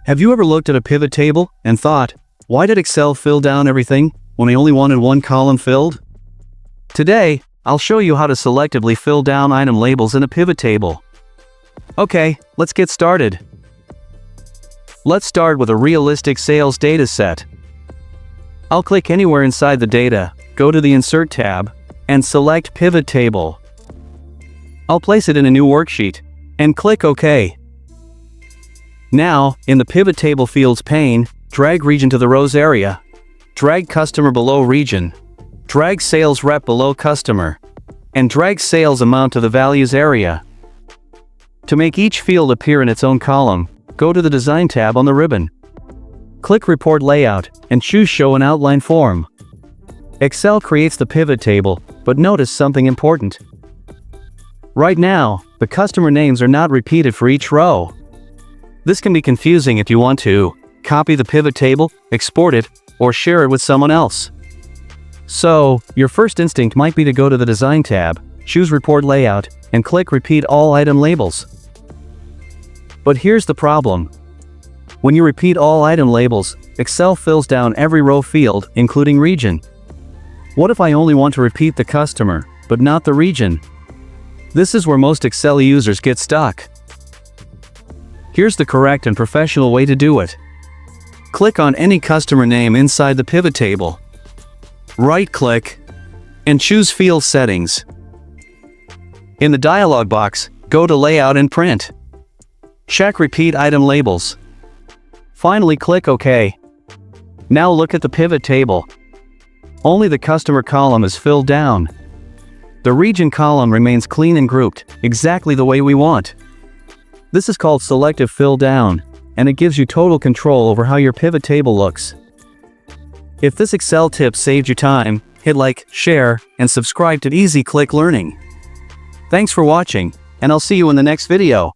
Have you ever looked at a pivot table and thought, why did Excel fill down everything when I only wanted one column filled? Today, I'll show you how to selectively fill down item labels in a pivot table. Okay, let's get started. Let's start with a realistic sales data set. I'll click anywhere inside the data, go to the Insert tab, and select Pivot Table. I'll place it in a new worksheet, and click OK. Now, in the Pivot Table Fields pane, drag Region to the Rows area, drag Customer below Region, drag Sales Rep below Customer, and drag Sales Amount to the Values area. To make each field appear in its own column, go to the Design tab on the ribbon. Click Report Layout, and choose Show an Outline Form. Excel creates the pivot table, but notice something important. Right now, the customer names are not repeated for each row. This can be confusing if you want to copy the pivot table, export it, or share it with someone else. So, your first instinct might be to go to the Design tab, choose Report Layout, and click Repeat All Item Labels. But here's the problem. When you repeat all item labels, Excel fills down every row field, including region. What if I only want to repeat the customer, but not the region? This is where most Excel users get stuck. Here's the correct and professional way to do it. Click on any customer name inside the pivot table. Right-click, and choose Field Settings. In the dialog box, go to Layout and Print. Check Repeat Item Labels. Finally, click OK. Now look at the pivot table. Only the customer column is filled down. The region column remains clean and grouped, exactly the way we want. This is called Selective Fill Down, and it gives you total control over how your pivot table looks. If this Excel tip saved you time, hit like, share, and subscribe to Easy Click Learning. Thanks for watching, and I'll see you in the next video.